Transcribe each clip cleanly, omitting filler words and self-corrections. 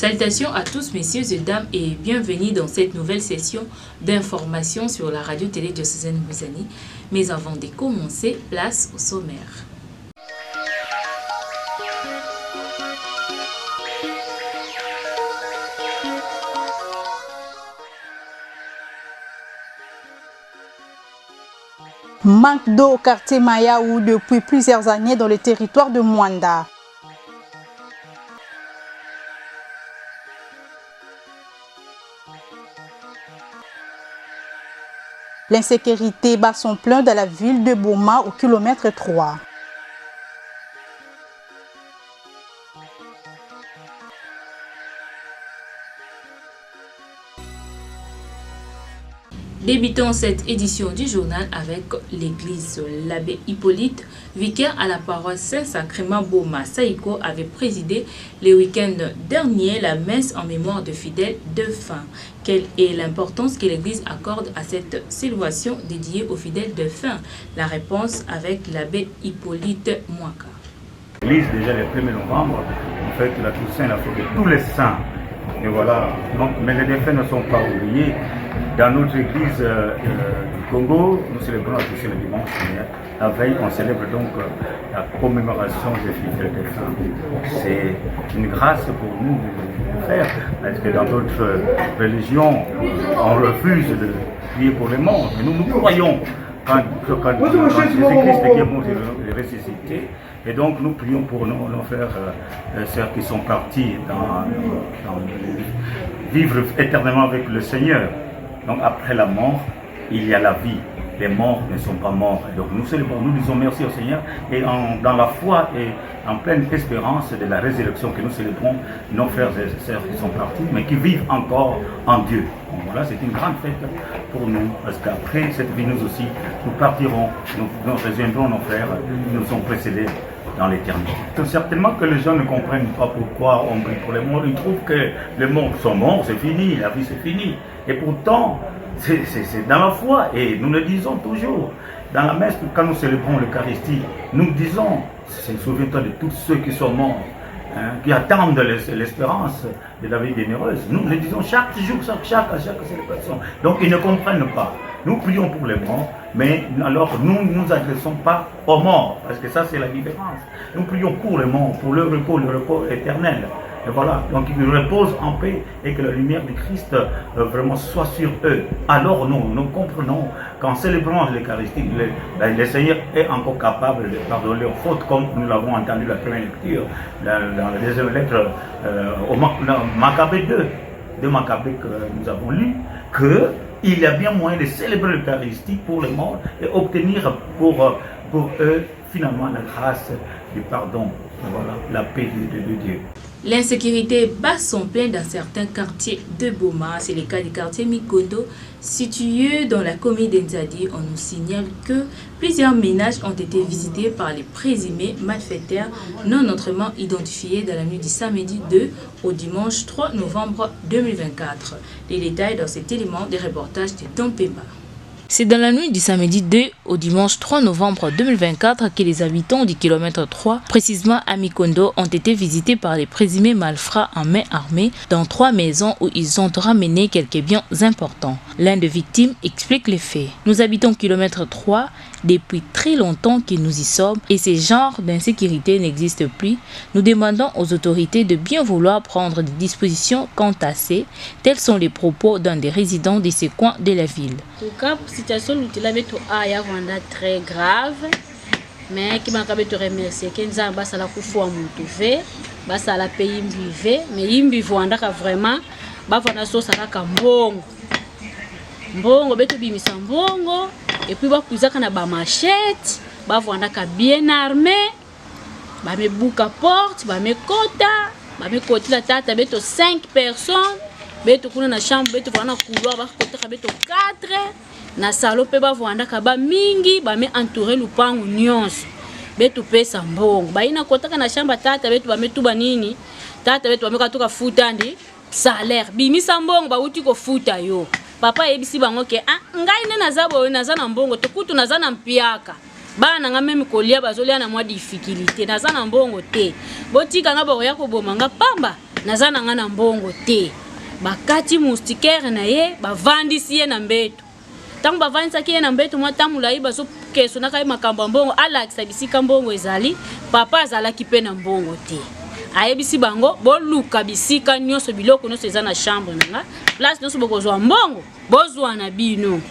Salutations à tous messieurs et dames et bienvenue dans cette nouvelle session d'information sur la radio-télé diocésaine Mbuzani. Mais avant de commencer, place au sommaire. Manque d'eau au quartier Mayaou depuis plusieurs années dans le territoire de Mwanda. L'insécurité bat son plein dans la ville de Boma au kilomètre 3. Débutons cette édition du journal avec l'église. L'abbé Hippolyte, vicaire à la paroisse Saint-Sacrement Boma Saïko, avait présidé le week-end dernier la messe en mémoire de fidèles défunts. Quelle est l'importance que l'église accorde à cette célébration dédiée aux fidèles défunts? La réponse avec l'abbé Hippolyte Mwaka. L'église, déjà le 1er novembre, en fait, la Toussaint, la fête de tous les saints. Et voilà, donc, mais les défunts ne sont pas oubliés. Dans notre église du Congo, nous célébrons la Toussaint le dimanche, mais la veille, on célèbre donc la commémoration des fidèles défunts. C'est une grâce pour nous de faire, parce que dans d'autres religions, on refuse de prier pour les morts. Mais nous croyons quand Jésus-Christ est mort et ressuscité. Et donc nous prions pour nos frères et sœurs qui sont partis vivre éternellement avec le Seigneur. Donc après la mort, il y a la vie. Les morts ne sont pas morts. Et donc nous célébrons, nous disons merci au Seigneur et dans la foi et en pleine espérance de la résurrection que nous célébrons nos frères et sœurs qui sont partis, mais qui vivent encore en Dieu. Donc voilà, c'est une grande fête pour nous, parce qu'après cette vie, nous aussi, nous partirons, nous rejoindrons nos frères qui nous ont précédés dans l'éternité. Certainement que les gens ne comprennent pas pourquoi on prie pour les morts. Ils trouvent que les morts sont morts, c'est fini, la vie c'est fini. Et pourtant, c'est dans la foi, et nous le disons toujours. Dans la messe, quand nous célébrons l'Eucharistie, nous disons, souviens-toi de tous ceux qui sont morts, qui attendent l'espérance de la vie bienheureuse. Nous le disons chaque jour, chaque célébration. Donc ils ne comprennent pas. Nous prions pour les morts, mais alors nous ne nous adressons pas aux morts, parce que ça c'est la différence. Nous prions pour les morts, pour le repos éternel. Et voilà, donc ils reposent en paix et que la lumière du Christ vraiment soit sur eux. Alors nous comprenons qu'en célébrant l'Eucharistie, le Seigneur est encore capable de pardonner leurs fautes, comme nous l'avons entendu la première lecture, dans la deuxième lettre au Maccabée 2 Maccabée que nous avons lu, qu'il y a bien moyen de célébrer l'Eucharistie pour les morts et obtenir pour eux finalement la grâce du pardon. Voilà, la paix de Dieu. L'insécurité bat son plein dans certains quartiers de Boma. C'est le cas du quartier Mikondo, situé dans la commune d'Enzadi. On nous signale que plusieurs ménages ont été visités par les présumés malfaiteurs non autrement identifiés dans la nuit du samedi 2 au dimanche 3 novembre 2024. Les détails dans cet élément de reportage de Tom Pemba. C'est dans la nuit du samedi 2 au dimanche 3 novembre 2024 que les habitants du kilomètre 3, précisément à Mikondo, ont été visités par les présumés malfrats en main armée dans 3 maisons où ils ont ramené quelques biens importants. L'un des victimes explique les faits. Nous habitons kilomètre 3 depuis très longtemps que nous y sommes et ce genre d'insécurité n'existe plus. Nous demandons aux autorités de bien vouloir prendre des dispositions quant à ces. Tels sont les propos d'un des résidents de ces coins de la ville. La situation est très grave, mais qui m'a remercié que nous avons la kufu amutuve, basa la pays mbive, mais imbi voanda ka vraiment, ba vona so salaka mbongo beto bimisa mbongo et puis ba kuzaka na ba machette, ba voanda ka bien armé, ba me buka porte, ba me kota la tata beto 5 personnes, beto kuna na chambre beto vona couloir ba kota beto 4. Na salope ba voanda ka ba mingi ba me entourer lupangu nyonso betu pesa mbongo ba ina kotaka na shamba tata betu ba metuba nini tata betu ba me katoka futa ndi salaire bimisa mbongo ba uti ko futa yo papa yebisi bango ke ngai ne nazabo nazana mbongo tokutu nazana mpiaka bana nga meme kolia bazolia na mwa difficulté nazana mbongo te botika nga ba ya ko boma nga pamba naza na nga na mbongo te bakati moustiquaire na ye bavandisi ye na mbeto ntango bavandisaki ye na mbeto mwa tamula ye bazokesonaka ye makambo ya mbongo alakisa bisika mbongo ezali papa azalaki mpe na mbongo te ayebisi bango boluka bisika nyonso biloko nyonso eza na chambre nanga place nyonso bokozwa mbongo bozwa na bino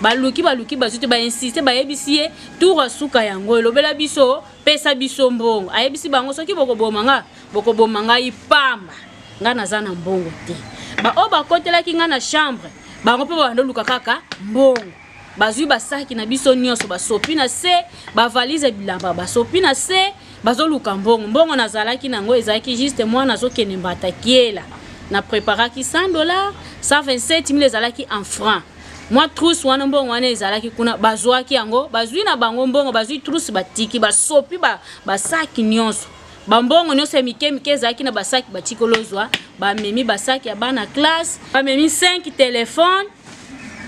baluki bazwi te bainsiste bayebisi ye tour suka yango elobela biso pesa biso mbongo ayebisi bango soki bokoboma ngai pamba nga naza na mbongo te baoyo bakotelaki nga na chambre bango mpe bandoluka kaka mbongo bazwi basaki na biso nyonso basopi na se bavalise bilamba basopi na se bazoluka mbongo nazalaki nango ezalaki juste mwana azokende mbata kiela na préparaki $100 127 000 ezalaki en francs moi trousse wana mbongo wana ezalaki kuna bazwaki yango bazwi na bango mbongo bazwi trousse batiki basopi basaki nyonso bambongo nyonso ya mike ezalaki na basaki batikolozwa bamemi basaki ya bana classe bamemi 5 téléphone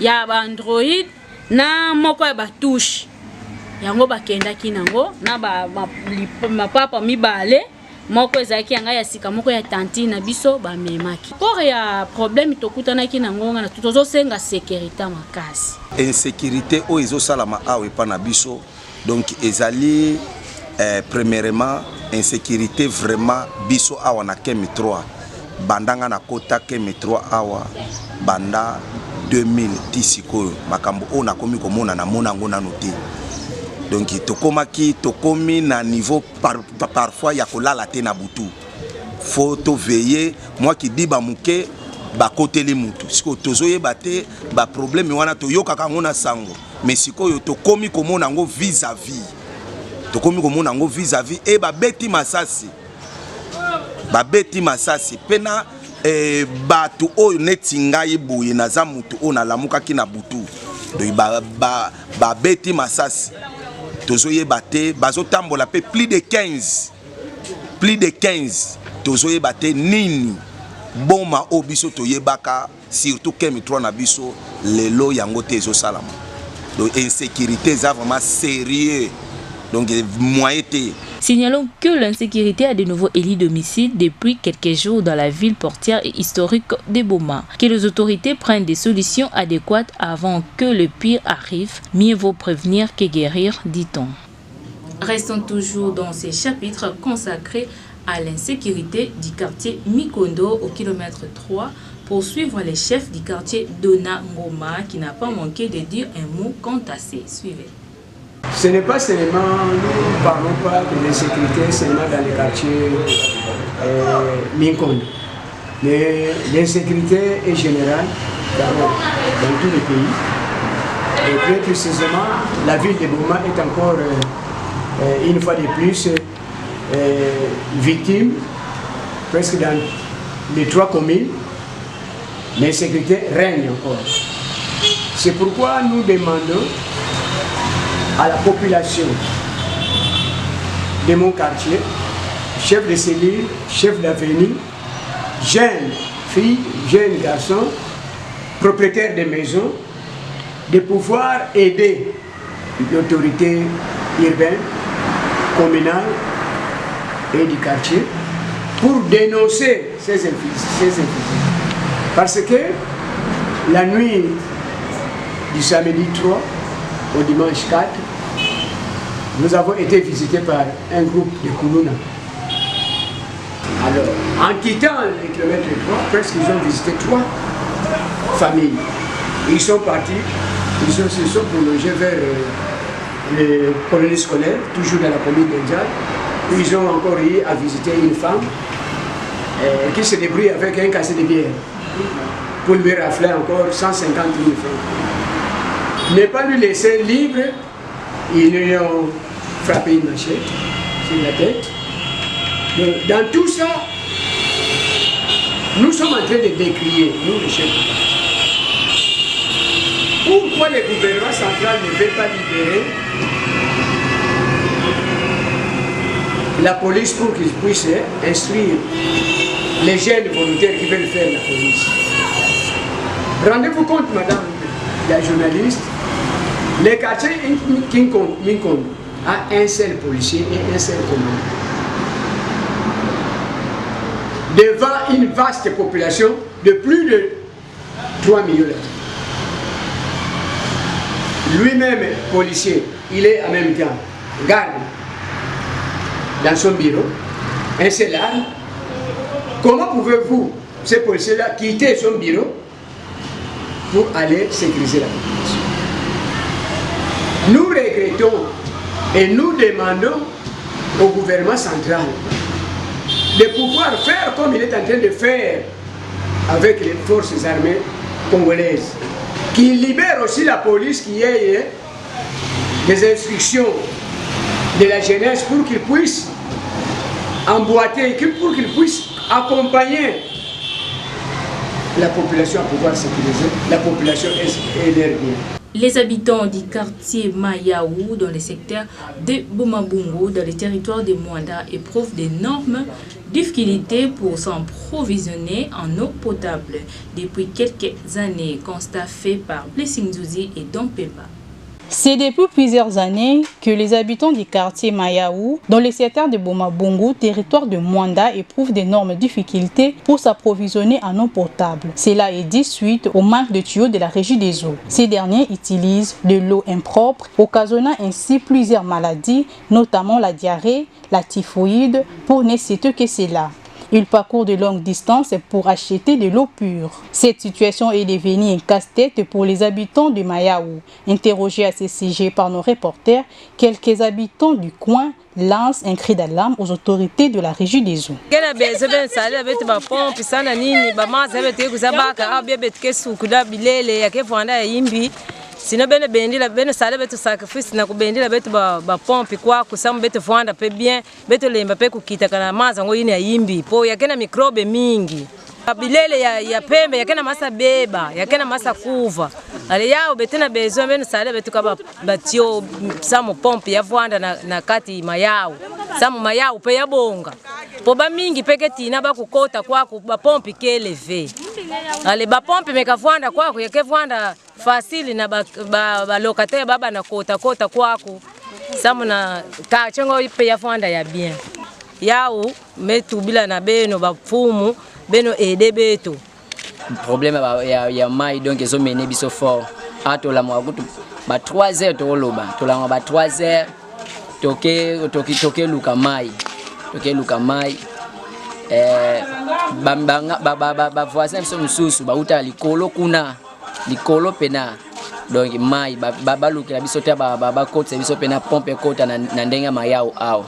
ya baandroid na moko ya batouche yango bakendaki nango na mapapa mibale moko ezalaki yanga ya sika moko ya tanti na biso bamemaki pore ya problème tokutanaki nango nga na tozosenga sécurité makasi insécurité oyo ezosalama awa epa na biso donc ezali premièrement insécurité vraiment biso awa na Kemi 3 bandanga na kota Kemi 3 awa banda 2010 sikoyo makambo oyo nakomi komona na mona ngo nano te donc tokomi na niveau parfois ya kolala te na butu faut to veiller moi qui dit ba muke ba koteli mutu siko tozoyeba te ba problème wana toyokaka ngo na sango mais sikoyo tokomi komona ngo vis-à-vis et babeti masasi pena batu oyo netingai boye naza mutu oyo nalamukaki na butu donc babeti masasi tozoyeba te bazotambola pe plus de 15 tozoyeba te nini boma o biso toyebaka surtout Kemi 3 na biso lelo yango te ezosalama donc insécurité est vraiment sérieux donc moyen te. Signalons que l'insécurité a de nouveau élu domicile depuis quelques jours dans la ville portière et historique de Boma. Que les autorités prennent des solutions adéquates avant que le pire arrive. Mieux vaut prévenir que guérir, dit-on. Restons toujours dans ces chapitres consacrés à l'insécurité du quartier Mikondo au kilomètre 3 pour suivre les chefs du quartier Dona Ngoma qui n'a pas manqué de dire un mot quant à ces. Suivez. Ce n'est pas seulement, nous ne parlons pas de l'insécurité seulement dans le quartier Minkondo, mais l'insécurité est générale dans tous les pays. Et plus précisément, la ville de Boma est encore une fois de plus victime, presque dans les 3 communes, l'insécurité règne encore. C'est pourquoi nous demandons à la population de mon quartier, chef de cellule, chef d'avenue, jeunes filles, jeunes garçons, propriétaires de maisons, de pouvoir aider l'autorité urbaine, communale et du quartier pour dénoncer ces infidèles. Parce que la nuit du samedi 3 au dimanche 4, nous avons été visités par un groupe de Koulouna. Alors, en quittant le kilomètre 3, presque ils ont visité 3 familles. Ils sont partis, ils se sont prolongés vers les colonies scolaires, toujours dans la commune d'Indial. Ils ont encore eu à visiter une femme qui se débrouille avec un cassé de bière pour lui rafler encore 150 000 francs. Ne pas lui laisser libre, ils lui ont frappé une machette sur la tête. Donc, dans tout ça, nous sommes en train de décrier, nous les chefs. Pourquoi le gouvernement central ne veut pas libérer la police pour qu'ils puissent instruire les jeunes volontaires qui veulent faire la police? Rendez-vous compte, madame la journaliste, le quartier Minkondo a un seul policier et un seul commandant. devant une vaste population de plus de 3 millions d'habitants. Lui-même, policier, il est en même temps garde dans son bureau, un seul arme. Comment pouvez-vous, ces policiers-là, quitter son bureau pour aller sécuriser la population? Nous regrettons et nous demandons au gouvernement central de pouvoir faire comme il est en train de faire avec les forces armées congolaises, qui libère aussi la police, qui ait des instructions de la jeunesse pour qu'ils puissent emboîter, pour qu'ils puissent accompagner la population à pouvoir sécuriser la population et l'air bien. Les habitants du quartier Mayaou dans le secteur de Bomabungu dans le territoire de Mwanda éprouvent d'énormes difficultés pour s'approvisionner en eau potable depuis quelques années, constat fait par Blessing Zouzi et Don Pemba. C'est depuis plusieurs années que les habitants du quartier Mayaou, dans le secteur de Bomabungu, territoire de Mwanda, éprouvent d'énormes difficultés pour s'approvisionner en eau potable. Cela est dit suite au manque de tuyaux de la régie des eaux. Ces derniers utilisent de l'eau impropre, occasionnant ainsi plusieurs maladies, notamment la diarrhée, la typhoïde, pour ne citer que cela. Ils parcourent de longues distances pour acheter de l'eau pure. Cette situation est devenue un casse-tête pour les habitants de Mayaou. Interrogés à ce sujet par nos reporters, quelques habitants du coin lancent un cri d'alarme aux autorités de la régie des eaux. Sino bene bendila bene sale betu sacrifice na kubendila betu ba pompi kwa kusamu betu vanda pe bien betu lemba pe kukita kana maza ngo yini ayimbi po yakena mikrobe mingi bilele ya pembe yakena masa beba yakena masa kuva ale yao betena bezo bene sale betu ka batio samu pompi ya vanda na kati mayao samu mayao pe ya bonga po ba mingi peketi na ba kukota kwa ba pompi keleve ale ba pompi mekavanda kwa yake vanda fasili na ba locataire baba na kota kwako samu na ka chengo ipe ya fanda ya bien yao metu bila na beno ba fumu beno ede beto problème ya mai donc ezo mener biso fort atola mwa kutu ba 3h to loba to la ba 3h toke luka mai ba voisin so mususu ba uta likolo kuna likolo pena donc mai baluki la biso te ba kotsa biso pena pompe kota na ndenga mayao ao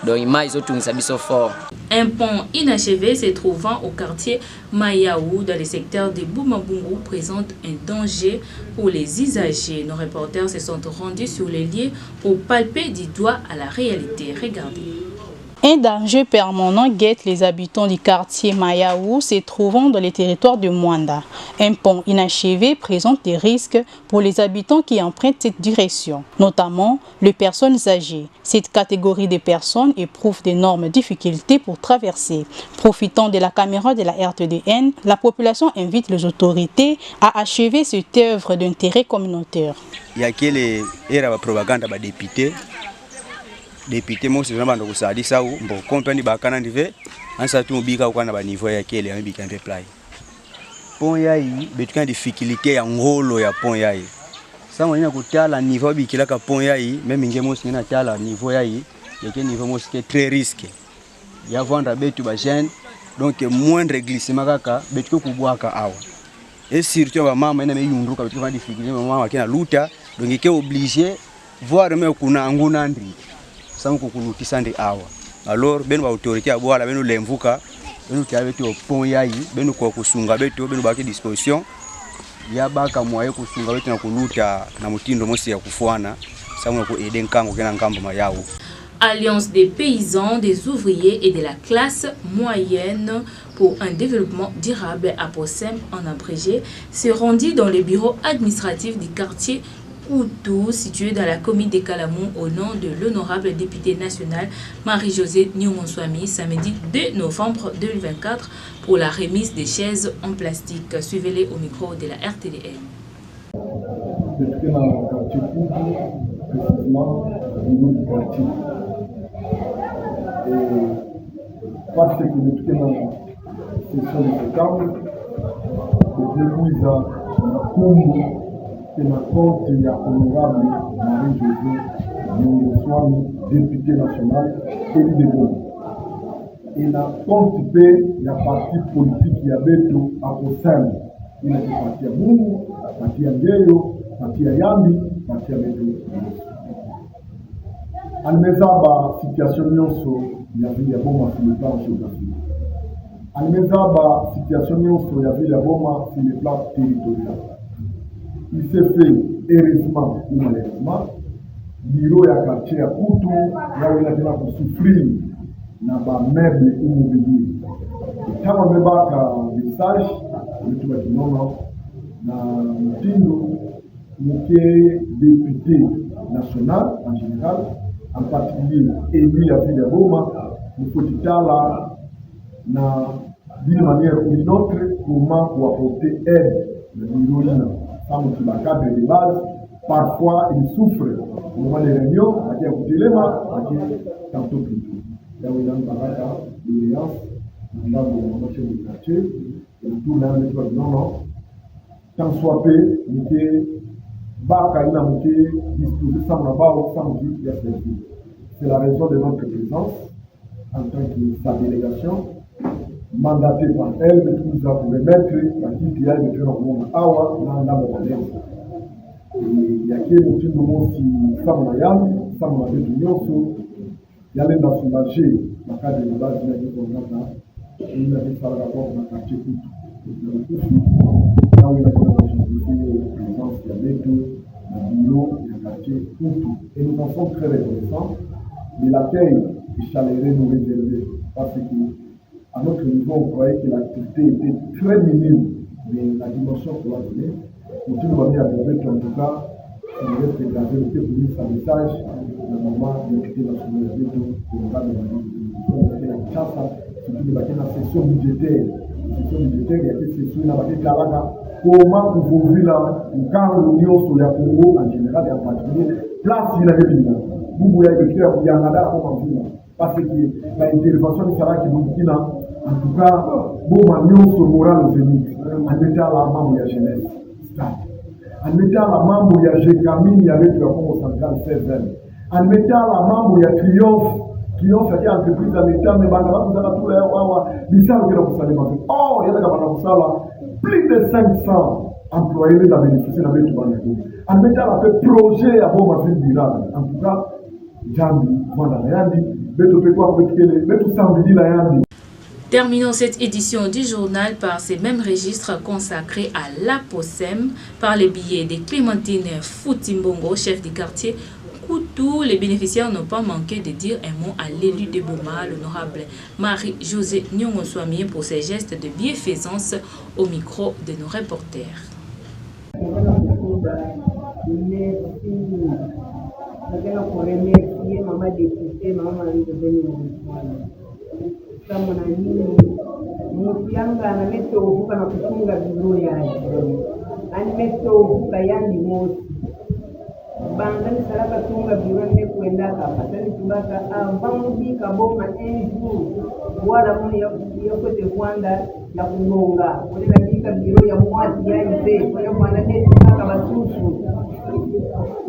donc mai zo tungisa biso fort. Un pont inachevé se trouvant au quartier Mayaou dans le secteur de Bomabungu présente un danger pour les usagers. Nos reporters se sont rendus sur les lieux pour palper du doigt à la réalité. Regardez. Un danger permanent guette les habitants du quartier Mayaou se trouvant dans les territoires de Mwanda. Un pont inachevé présente des risques pour les habitants qui empruntent cette direction, notamment les personnes âgées. Cette catégorie de personnes éprouve d'énormes difficultés pour traverser. Profitant de la caméra de la RTDN, la population invite les autorités à achever cette œuvre d'intérêt communautaire. Il y a quelle propagande des députés. Député mo se zamba ndo kusadi sa mbo compagnie bakana ndive ansa tu mbika kwa na ba niveau ya kele ya mbika mpe play pont yayi betuka difficulté ya ngolo ya pont yayi sa mo ina kutala niveau bikila ka pont yayi même ngemo sina tala niveau yayi yake niveau mo c'est très risqué ya vendre betu ba jeune donc moindre glissement kaka betuko kubwaka awa et surtout ba mama ina me yunduka betuka difficulté mama kina luta donc yake obligé voir même kuna nguna ndri sans kukulutisa ndi awa alors beno ba autorité ya bwala beno lemvuka beno kia betu pont yayi beno kwa kusunga betu beno ba disposition ya baka mwaye kusunga betu na kuluta na mutindo mosi ya kufuana samu ko eden kango kena ngambo mayao. Alliance des paysans, des ouvriers et de la classe moyenne pour un développement durable à Possem en abrégé se rendit dans le bureau administratif du quartier Koutou, situé dans la commune de Kalamou, au nom de l'honorable députée nationale Marie-Josée Nyongonswami, samedi 2 novembre 2024, pour la remise des chaises en plastique. Suivez-les au micro de la RTDN. Parce que session de septembre kujiuliza makumbu tena konti ya honorable Marie-Josée Nyongoswami, député national élu de Goma. Et la compte B ya parti politique ya beto akosana ina parti ya Mungu, parti ya Ngeyo, parti ya Yambi, parti ya beto. Alimezaba situation nyonso ya vile ya Boma sur le plan géographique. Alimezaba situation nyonso ya vile ya Boma sur le plan territorial. Il s'est fait heureusement ou malheureusement bureau ya quartier ya Kutu yao inataka kusufrir na ba meuble immobilier. Kama mbebaka message wetu wa kinono na mtindo mke député national en général, en particulier élu à ville de Goma, nous potitala na d'une manière ou d'une autre comment pour apporter aide le bureau comme qui va cadre de base. Parfois il souffre au moment des réunions, à qui a coûté les mains, à qui tantôt plus tôt. Là où il y a une baraka d'alliance, là où il y a un marché de quartier, et le tour là, il y a non, tant soit peu, il y a baka il a disposé sans la barre, sans dire qu'il y a servi. C'est la raison de notre présence en tant que sa délégation, mandatée par elle, mais tout ça pour remettre la qui a été dans le monde awa, dans la monnaie. Il y a qui est le monde si Samayam, Samayam de Nyonso, il y a les nationalités, la carte de base, il y a des programmes, il y a des salariés dans le quartier tout. Là où il y a la présence, il y a les deux, le bureau, le quartier tout. Et nous en sommes très reconnaissants, mais l'accueil est chaleureux nous réservé, parce qu'à notre niveau, on croyait que l'activité était très minime, mais la dimension pour la donner. Nous va bien avec en tout cas, il reste gravé le fait pour sa message, le moment de quitter la souveraineté pour le cas de la chance, surtout de la session budgétaire. La session budgétaire, il y a des sessions dans laquelle comment vous voulez là, quand l'Union sur le Congo en général et en particulier, place il avait bien. Vous voyez que il y a un adaptation comme ça. Parce que l'intervention de Sarah qui vous dit là, en tout cas, bon, l'Union sur moral aux élites, en mettant la main de la jeunesse. En mettant la mambo ya Jekamini avec le Congo central 16 en mettant la mambo ya Triomphe ya entreprise en état mais bana ba kuzala tout là wawa bisalo kila kusali mabe oh yala kama na kusala plus de 500 employés de la bénéficier na betu bana en mettant la projet ya Boma ville durable en tout cas jambi mwana yandi betu pe kwa betu samedi la yandi. Terminons cette édition du journal par ces mêmes registres consacrés à la POSEM par les billets de Clémentine Foutimbongo, chef du quartier Koutou. Les bénéficiaires n'ont pas manqué de dire un mot à l'élu de Boma, l'honorable Marie-Josée Nyongoswami, pour ses gestes de bienfaisance au micro de nos reporters. Kama na nini mutianga anametovuka na kufunga biro yake animetovuka yani mosi bangani salaka tunga biro ne kwenda hapa tani tubaka ambambi kaboma enju wala muni ya kote kwanda ya kunonga kule katika biro ya mwati ya ipe kwa bwana neti kaka basusu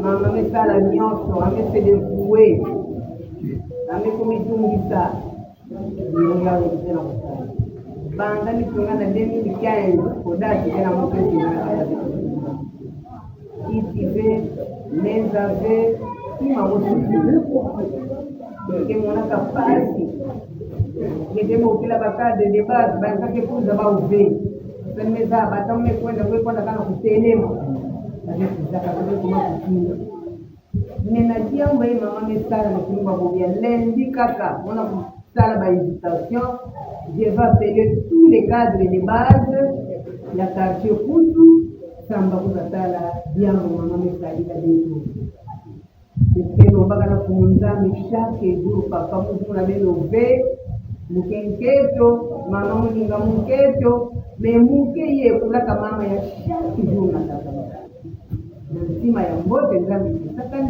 mama mesala nyoso amesede kuwe amekomitungisa banga ni tungana 2015 kodati tena mwezi na itive mezave ima wote ke mona kapasi ngedemo kila bakade de base banga ke kuza ba uve semeza batamme kwenda kana kutelema ndio kuzaka kama kukinga ninajia mwe mama mesala na kuimba bobia lendi kaka mona dans la invitation, je vais appeler tous les cadres de base, la quartier Koutou, Samba Kouzatala, bien maman Messali la détour. C'est que nous allons faire chaque jour, papa, nous allons lever, nous allons maman, nous allons mais nous allons maman chaque jour. Nous allons faire mbote, nous allons faire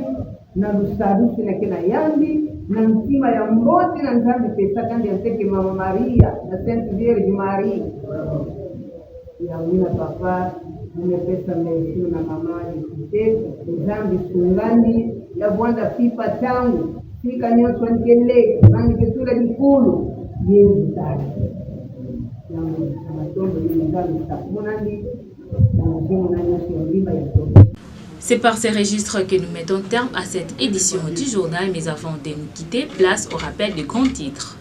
na lusadu sina kina yandi na ntima ya mbote na nzambe pesaka ndi anteke Mama Maria na Sainte Vierge Marie ya wina papa nimepesa mesio na mama nikite nzambe sungani ya bwanda pipa tangu fika nyoswa nkele nani ketula likulu yezi tari na matombo ni nzambe sakunani na mzimu na nyosi ya mlima ya tobe. C'est par ces registres que nous mettons terme à cette édition du journal, mais avant de nous quitter, place au rappel des grands titres.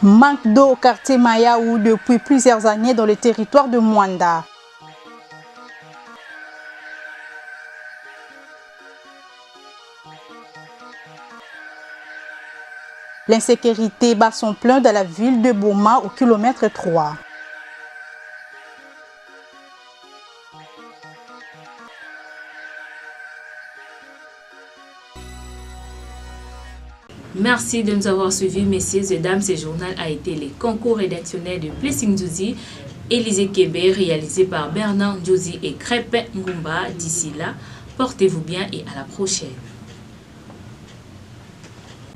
Manque d'eau au quartier Mayaou depuis plusieurs années dans le territoire de Mwanda. L'insécurité bat son plein dans la ville de Boma au kilomètre 3. Merci de nous avoir suivis, messieurs et dames. Ce journal a été les concours rédactionnels de Blessing Djouzi, Élisée Kébé, réalisé par Bernard Djouzi et Crêpe Ngumba. D'ici là, portez-vous bien et à la prochaine.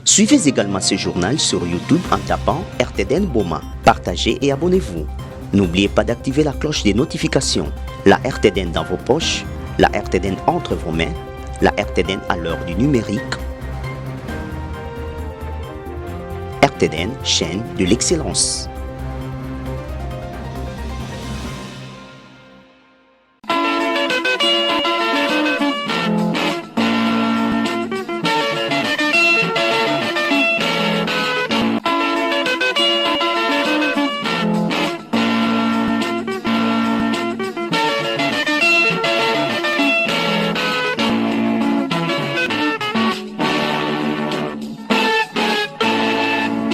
Suivez également ce journal sur YouTube en tapant RTDN Boma. Partagez et abonnez-vous. N'oubliez pas d'activer la cloche des notifications. La RTDN dans vos poches, la RTDN entre vos mains, la RTDN à l'heure du numérique. RTDN, chaîne de l'excellence.